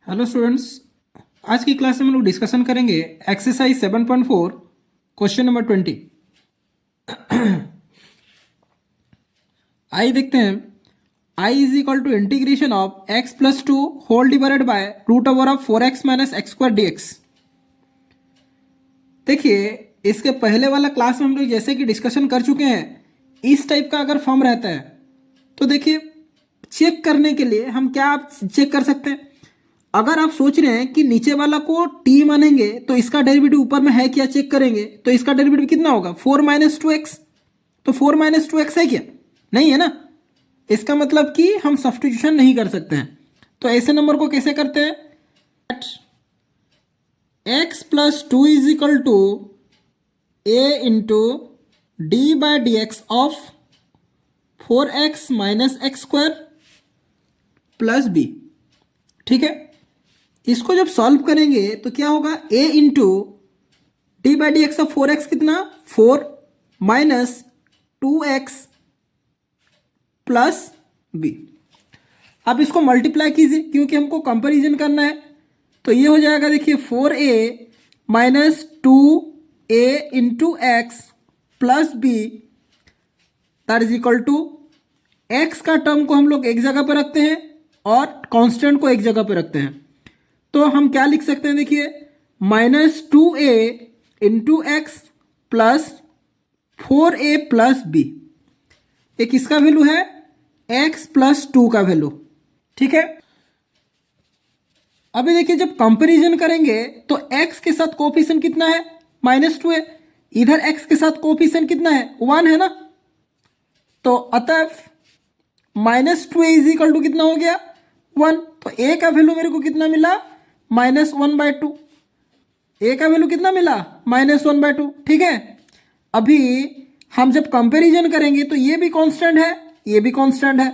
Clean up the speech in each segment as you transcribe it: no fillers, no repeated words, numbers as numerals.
Hello students. आज की class में हम लोग डिस्कशन करेंगे एक्सरसाइज 7.4 क्वेश्चन नंबर 20। आई देखते हैं। I is equal to integration of X plus two whole divided by root over of 4x minus x square D X. देखिए, इसके पहले वाला क्लास में हम लोग जैसे कि डिस्कशन कर चुके हैं, इस टाइप का अगर फॉर्म रहता है तो देखिए, चेक करने के लिए हम क्या आप चेक कर सकते हैं। अगर आप सोच रहे हैं कि नीचे वाला को टी मानेंगे तो इसका डेरिवेटिव ऊपर में है क्या चेक करेंगे, तो इसका डेरिवेटिव कितना होगा 4 माइनस टू एक्स। तो 4 माइनस टू एक्स है क्या? नहीं है ना। इसका मतलब कि हम सब्स्टिट्यूशन नहीं कर सकते हैं। तो ऐसे नंबर को कैसे करते हैं? X plus two is equal to a into d by d x of 4x minus x square plus b. ठीक है, इसको जब सॉल्व करेंगे तो क्या होगा, a into d by d x of 4x कितना 4 माइनस 2x प्लस बी। अब इसको मल्टीप्लाई कीजिए क्योंकि हमको कंपैरिजन करना है। तो ये हो जाएगा, देखिए 4a minus 2a into x plus b that is equal to x का टर्म को हम लोग एक जगह पर रखते हैं और कांस्टेंट को एक जगह पर रखते हैं। तो हम क्या लिख सकते हैं, देखिए minus 2a into x plus 4a plus b. एक इसका वैल्यू है x प्लस 2 का वैल्यू। ठीक है, अभी देखिए जब कंपैरिजन करेंगे तो x के साथ कोफिशिएंट कितना है -2 है, इधर x के साथ कोफिशिएंट कितना है 1 है ना। तो अतः -2a इज इक्वल टू कितना हो गया 1। तो a का वैल्यू मेरे को कितना मिला -1/2। a का वैल्यू कितना मिला -1/2। ठीक है, अभी हम जब कंपैरिजन करेंगे तो ये भी कांस्टेंट है, ये भी कांस्टेंट है।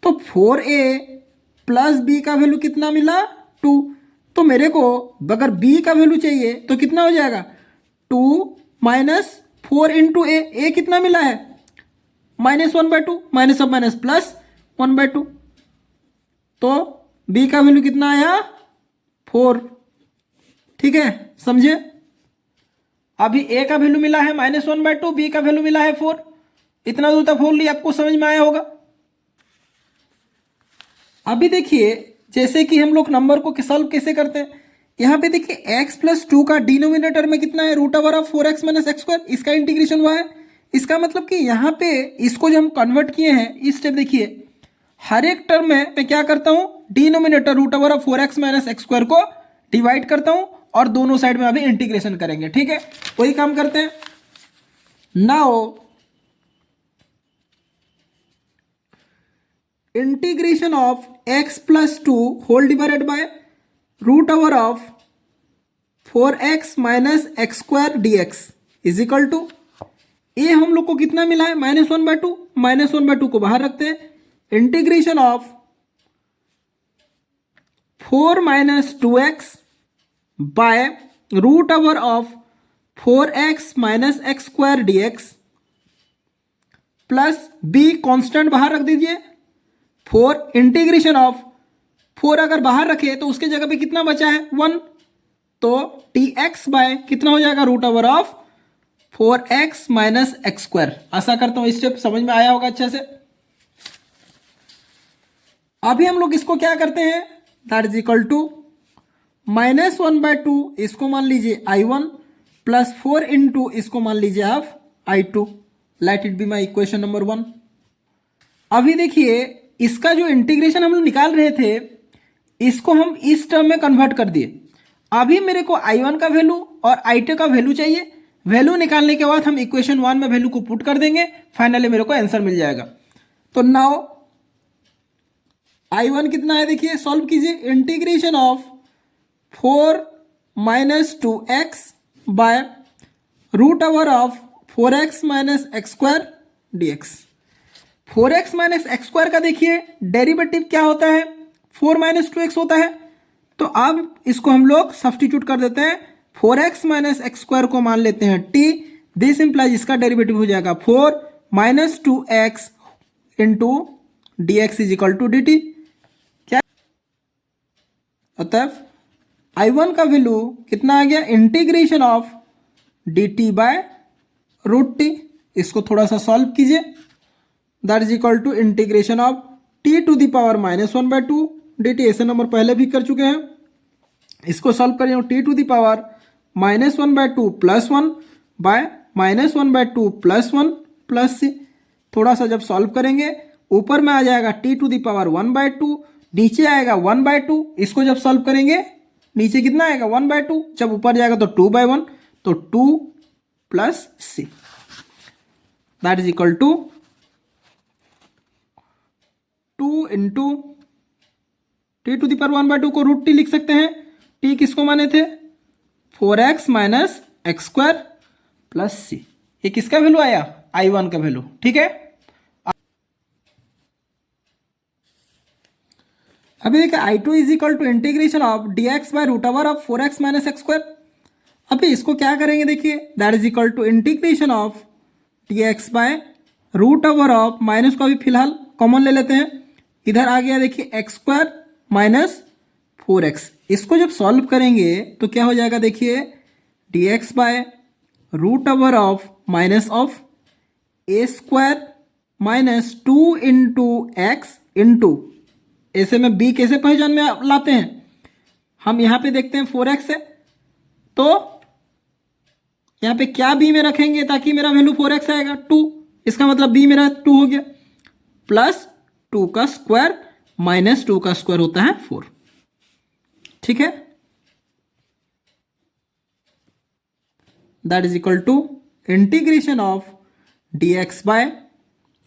तो 4a प्लस b का वैल्यू कितना मिला 2। तो मेरे को अगर b का वैल्यू चाहिए तो कितना हो जाएगा 2 माइनस 4 इंटू ए कितना मिला है -1/2, माइनस ऑफ माइनस प्लस 1/2। तो b का वैल्यू कितना आया 4। ठीक है, समझे। अभी a का वैल्यू मिला है -1/2, b का वैल्यू मिला है 4। इतना दूर तक फोर लिया, आपको समझ में आया होगा। अभी देखिए जैसे कि हम लोग नंबर को सॉल्व कैसे करते हैं। यहाँ पे देखिए x प्लस 2 का डिनोमिनेटर में कितना है root over of 4x minus x square, इसका इंटीग्रेशन हुआ है। इसका मतलब कि यहाँ पे इसको जो हम कन्वर्ट किए हैं इस स्टेप, देखिए हर एक टर्म में मैं क्या करता हूँ, denominator root over of 4x minus x square को डिवाइड करता हूँ और दोनों साइड में अभी इंटीग्रेशन करेंगे। ठीक है, वही काम करते हैं। Now integration of x plus 2 whole divided by root over of 4x minus x square D x is equal to uh हम लोग को कितना मिला है -1/2। -1/2 को बाहर रखते हैं। Integration of 4 minus 2x by root over of 4x minus x square D x plus b constant बाहर रख दीजिए 4 इंटीग्रेशन ऑफ 4 अगर बाहर रखे तो उसके जगह पे कितना बचा है 1। तो dx बाय कितना हो जाएगा root over of 4x minus x square. आशा करता हूं स्टेप समझ में आया होगा अच्छे से। अभी हम लोग इसको क्या करते हैं, दैट इज इक्वल टू -1/2 इसको मान लीजिए I1 प्लस 4 इंटू इसको मान लीजिए आप I2। Let it be my equation number 1। अभी देखिए इसका जो इंटीग्रेशन हम लोग निकाल रहे थे इसको हम इस टर्म में कन्वर्ट कर दिए। अभी मेरे को I1 का वैल्यू और I2 का वैल्यू चाहिए। वैल्यू निकालने के बाद हम इक्वेशन 1 में वैल्यू को पुट कर देंगे, फाइनली मेरे को आंसर मिल जाएगा। तो नाउ I1 कितना है, देखिए सॉल्व कीजिए। Integration of 4 minus 2x by root over of 4x minus x square D x. 4x minus x square का देखिए डेरिवेटिव क्या होता है 4 माइनस 2x होता है। तो अब इसको हम लोग सब्स्टिट्यूट कर देते हैं। 4x माइनस एक्स स्क्वायर को मान लेते हैं t, दिस इंप्लाइज इसका डेरिवेटिव हो जाएगा 4 minus 2x into d x is equal to d t. क्या अतः I1 का वैल्यू कितना आ गया, integration of dt by root t. इसको थोड़ा सा सॉल्व कीजिए, that is equal to integration of t to the power -1/2 dt। ऐसे नंबर पहले भी कर चुके हैं, इसको सॉल्व करें t to the power -1/2 plus 1 bye -1/2 plus 1 plus सी। थोड़ा सा जब सॉल्व करेंगे ऊपर में आ जाएगा टी टू द पावर 1/2, नीचे आएगा 1/2। इसको जब सॉल्व करेंगे नीचे कितना आएगा 1/2, जब ऊपर जाएगा तो 2/1, तो 2 plus C, that is equal to 2 into t to the power 1/2 को रूट टी लिख सकते हैं। टी किसको माने थे, 4x minus x square plus सी। ये किसका वैल्यू आया, I1 का वैल्यू। ठीक है, अभी देखिए I2 is equal to integration of dx by root over of 4x minus x square. अभी इसको क्या करेंगे, देखिए that is equal to integration of dx by root over of, minus को अभी फिलहाल कॉमन ले लेते हैं, इधर आ गया देखिए एक्स स्क्वायर माइनस 4x। इसको जब सॉल्व करेंगे तो क्या हो जाएगा, देखिए dx by root over of minus of a square minus 2 into x into, ऐसे में b कैसे पहचान में लाते हैं, हम यहाँ पे देखते हैं 4x है, तो यहाँ पे क्या b में रखेंगे ताकि मेरा वैल्यू 4x आएगा, 2। इसका मतलब b मेरा 2 हो गया, प्लस 2 का स्क्वायर माइनस 2 का स्क्वायर होता है 4। ठीक है, that is equal to integration of dx by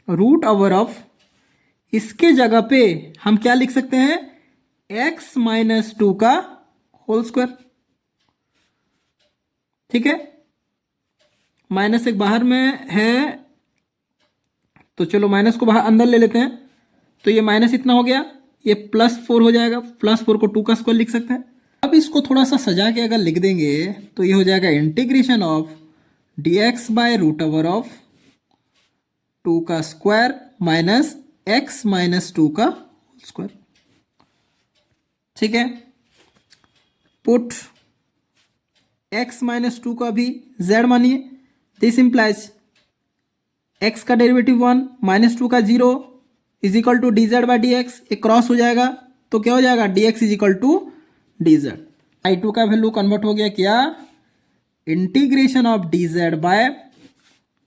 root over of, इसके जगह पे हम क्या लिख सकते हैं, x माइनस 2 का होल स्क्वायर। ठीक है, माइनस एक बाहर में है तो चलो माइनस को बाहर अंदर ले लेते हैं, तो ये माइनस इतना हो गया, ये +4 हो जाएगा, +4 को 2 का स्क्वायर लिख सकते हैं। अब इसको थोड़ा सा सजा के अगर लिख देंगे तो ये हो जाएगा integration of dx by root over of 2 का स्क्वायर माइनस x माइनस 2 का स्क्वायर। ठीक है, पुट x माइनस 2 का भी z मानिए, दिस इंप्लाइज x का डेरिवेटिव 1 माइनस 2 का 0 is equal to d z by d x. एक क्रॉस हो जाएगा तो क्या हो जाएगा, d x is equal to d z. I2 का वैल्यू कन्वर्ट हो गया क्या, integration of d z by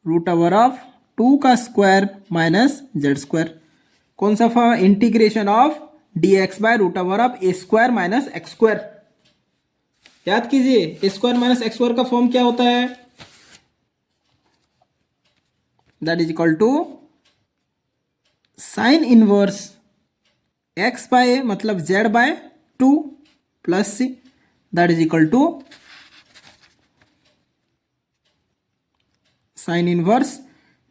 root over of 2 का स्क्वायर माइनस जेड स्क्वायर। कौन सा form, integration of d x by root over of a square minus x square. याद कीजिए A square minus x square का form क्या होता है, that is equal to sine inverse X by A मतलब Z by 2 plus C, that is equal to sine inverse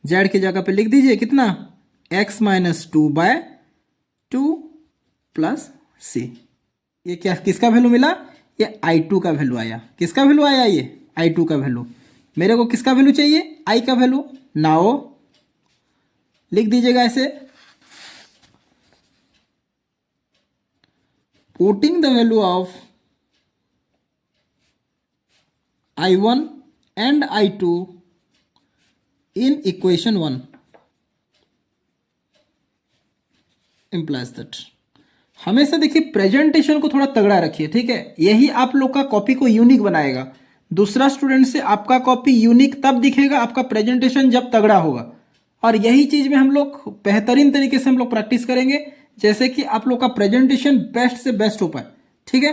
Z की जगह पे लिख दीजिए कितना, x माइनस 2 बाय 2 प्लस सी। ये क्या किसका वैल्यू मिला, ये I2 का वैल्यू आया। किसका वैल्यू आया, ये I2 का वैल्यू। मेरे को किसका वैल्यू चाहिए, I का वैल्यू। नाउ लिख दीजिएगा ऐसे, putting the value of I1 and I2 in equation 1 implies that. हमेशा देखिए प्रेजेंटेशन को थोड़ा तगड़ा रखिए, ठीक है, यही आप लोग का कॉपी को यूनिक बनाएगा। दूसरा स्टूडेंट से आपका कॉपी यूनिक तब दिखेगा आपका प्रेजेंटेशन जब तगड़ा होगा, और यही चीज में हम लोग बेहतरीन तरीके से हम लोग प्रैक्टिस करेंगे, जैसे कि आप लोग का प्रेजेंटेशन बेस्ट से बेस्ट हो पाए। ठीक है,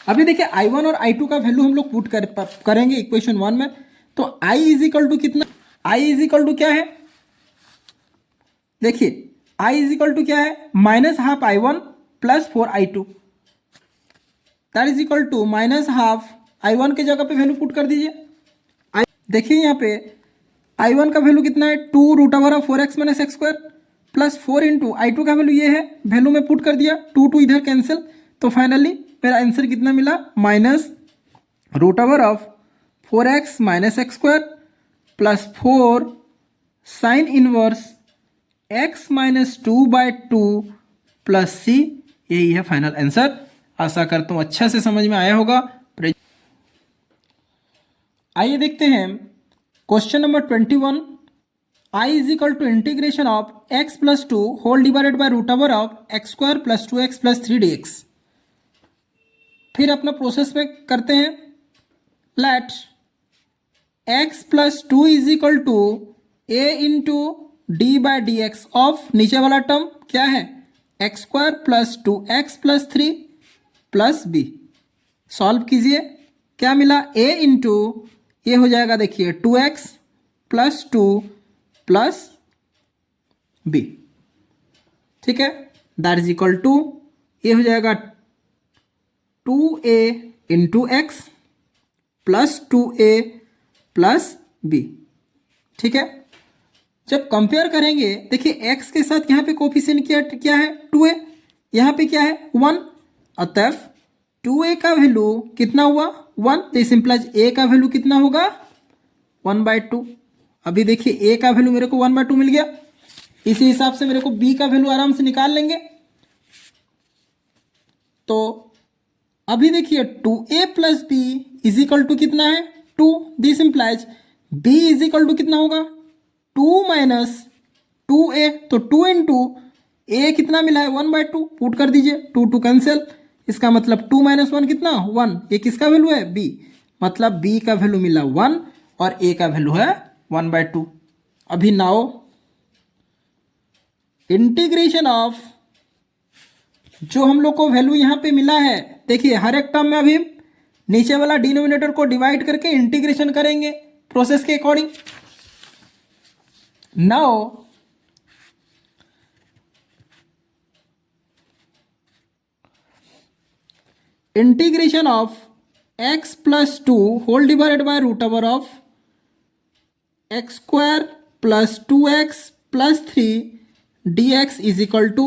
अभी देखिए I1 और I2 का वैल्यू हम लोग पुट करेंगे इक्वेशन 1 में। तो I इज इक्वल टू कितना, I इज इक्वल टू क्या है, देखिए I इज इक्वल टू क्या है, -12 I1 plus 4 I2, that is equal to -12 I1 के जगह पे वैल्यू पुट कर दीजिए। देखिए यहाँ पे I1 का वैल्यू कितना है, 2 root over of 4x minus x square plus 4 into I2 का वैल्यू ये है, वैल्यू में पुट कर दिया, 2 इधर कैंसिल, तो फाइनली मेरा आंसर कितना मिला, minus root over of 4x minus x square plus 4 sine inverse x minus 2 by 2 plus C यही है फाइनल आंसर। आशा करता हूँ अच्छा से समझ में आया होगा। आइए देखते हैं question number 21। I is equal to integration of x plus two whole divided by root over of x square plus 2x plus 3dx। फिर अपना प्रोसेस में करते हैं। Let x plus two is equal to a into d by d x of नीचे वाला term क्या है, x square plus 2x plus 3 plus b. Solve कीजिए, क्या मिला, a इंटू ये हो जाएगा देखिए 2x प्लस 2 प्लस बी, ठीक है, दैट इज इक्वल टू ये हो जाएगा 2a into x plus 2a plus b, ठीक है। जब कंपेयर करेंगे देखिए x के साथ यहाँ पे कोफिशिएंट क्या है 2a, यहाँ पे क्या है 1, अतः 2a का वैल्यू कितना हुआ 1, दिस इंप्लाइज a का वैल्यू कितना होगा 1/2। अभी देखिए a का वैल्यू मेरे को 1/2 मिल गया, इसी हिसाब से मेरे को b का वैल्यू आराम से निकाल लेंगे। तो अभी देखिए 2a plus b is equal to कितना है 2, this implies b is equal to कितना होगा 2 माइनस 2a, तो 2 इंटू a कितना मिला है 1/2, पुट कर दीजिए, 2 कैंसिल, इसका मतलब 2 माइनस 1 कितना 1, ये किसका वैल्यू है b, मतलब b का वैल्यू मिला 1 और a का वैल्यू है 1/2। अभी नाउ इंटीग्रेशन ऑफ जो हम लोग को वैल्यू यहाँ पे मिला है, देखिए हर एक टर्म में अभी नीचे वाला डिनोमिनेटर को डिवाइड करके इंटीग्रेशन करेंगे प्रोसेस के according. Now integration of x plus 2 whole divided by root over of x square plus 2x plus 3 dx is equal to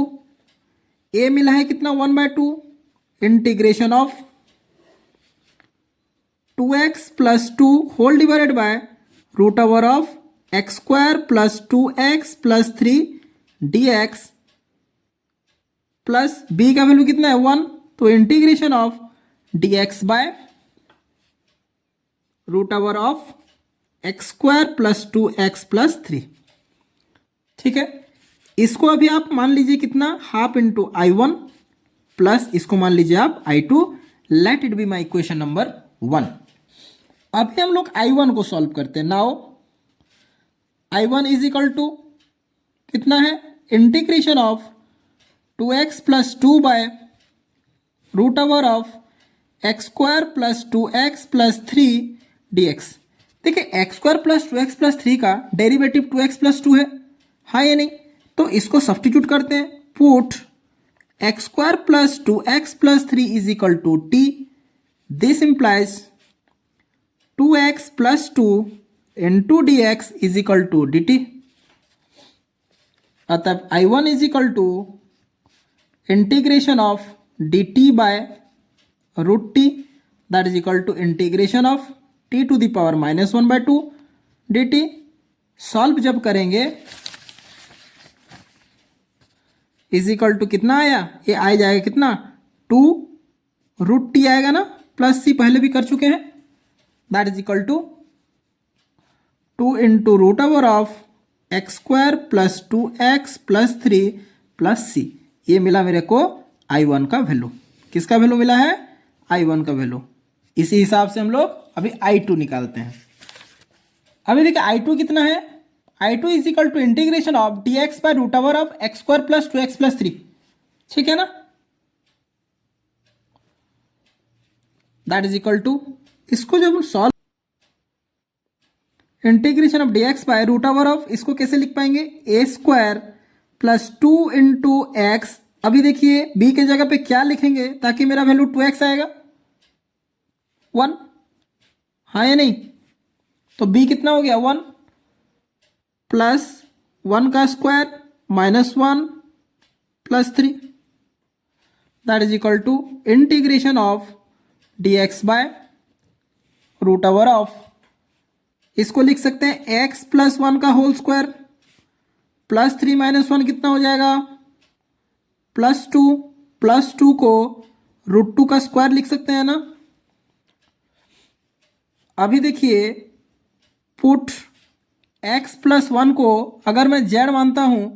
a मिला है कितना 1/2, integration of 2x plus 2 whole divided by root over of x square plus 2x plus 3 dx plus b का value कितना है 1, तो integration of dx by root over of x square plus 2x plus 3, ठीक है। इसको अभी आप मान लीजिए कितना हाफ इंटू I1 प्लस इसको मान लीजिए आप I2, let it be my equation number 1। अभी हम लोग I1 को सॉल्व करते हैं। Now I1 is equal to कितना है integration of 2x plus 2 by root over of x square plus 2x plus 3 dx। देखिए x square plus 2x plus 3 का डेरिवेटिव 2x प्लस 2 है, हाँ या नहीं, तो इसको सब्स्टिट्यूट करते हैं, put x square plus 2x plus 3 is equal to t, this implies 2x plus 2 into dx is equal to dt। अतः I1 is equal to integration of dt by root t, that is equal to integration of t to the power -1/2 dt। Solve जब करेंगे is equal to कितना आया, ये आ जाएगा कितना 2 root T आएगा ना, प्लस सी पहले भी कर चुके हैं, that is equal to 2 into root over of x square plus 2x plus 3 plus सी। ये मिला मेरे को I1 का वैल्यू, किसका वैल्यू मिला है I1 का वैल्यू। इसी हिसाब से हम लोग अभी I2 निकालते हैं। अभी देखिए I2 कितना है, I2 is equal to integration of dx by root over of x square plus 2x plus 3, ठीक है ना, दैट इज इक्वल टू, इसको जब हम solve integration of dx by root over of, इसको कैसे लिख पाएंगे a square plus 2 into x. अभी देखिए b के जगह पे क्या लिखेंगे ताकि मेरा वैल्यू 2x आएगा 1, हाँ या नहीं, तो b कितना हो गया 1 प्लस 1 का square minus 1 plus 3, that is equal to integration of dx by root over of, इसको लिख सकते हैं x प्लस 1 का होल स्क्वायर प्लस 3 माइनस 1 कितना हो जाएगा प्लस 2 +2 को √2 का स्क्वायर लिख सकते हैं ना। अभी देखिए पुट x + 1 को अगर मैं z मानता हूं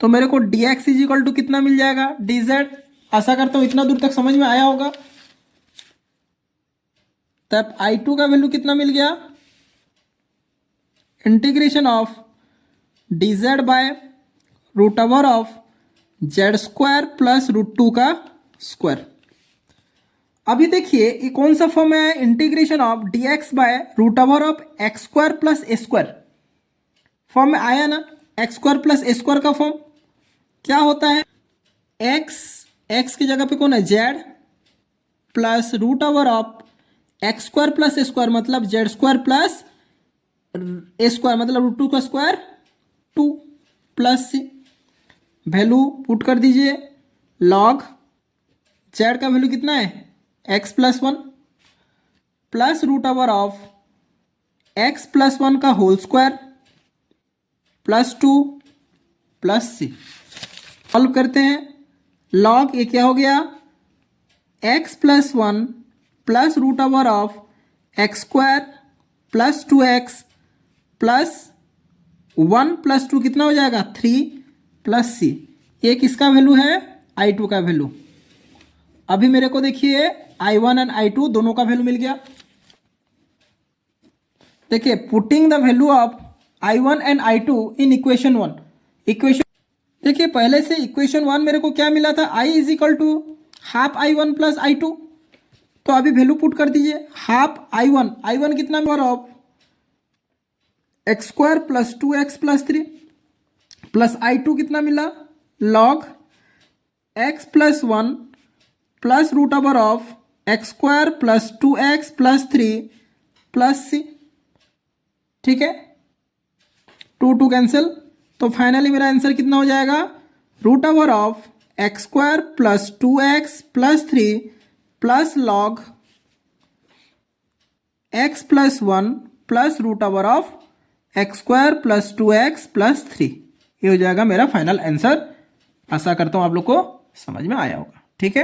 तो मेरे को dx = कितना मिल जाएगा, dz। आशा करता हूं इतना दूर तक समझ में आया होगा। तब I2 का वैल्यू कितना मिल गया, integration of dz by √z² plus √2 का स्क्वायर। अभी देखिए ये कौन सा फॉर्म है, integration of dx by √x² plus a² form में आया ना। x² प्लस a² का फॉर्म क्या होता है, x की जगह पे कौन है, z plus √x² plus a² मतलब z² प्लस a² मतलब √2 का square 2 plus c। Value put कर दीजिए, लॉग z का वैल्यू कितना है x + 1 प्लस √x + 1 का whole square plus 2 plus c। Solve करते हैं, लॉग ये क्या हो गया, x + 1 plus √x² plus 2x plus 1 plus 2 कितना हो जाएगा 3 प्लस c। ये किसका वैल्यू है, I2 का वैल्यू। अभी मेरे को देखिए I1 एंड I2 दोनों का वैल्यू मिल गया। देखिए putting the value of I1 and I2 in equation 1। Equation देखिए पहले से इक्वेशन 1 मेरे को क्या मिला था, I = half I1 plus I2। तो अभी वैल्यू पुट कर दीजिए, हाफ I1 कितना of x² plus 2x plus 3 plus I2 कितना मिला, log x + 1 plus √x² plus 2x plus 3 plus c। ठीक है, 2 कैंसिल, तो फाइनली मेरा आंसर कितना हो जाएगा, √x² plus 2x plus 3 plus log x + 1 plus √x² plus 2x plus 3। ये हो जाएगा मेरा फाइनल आंसर। आशा करता हूँ आप लोग को समझ में आया होगा। ठीक है।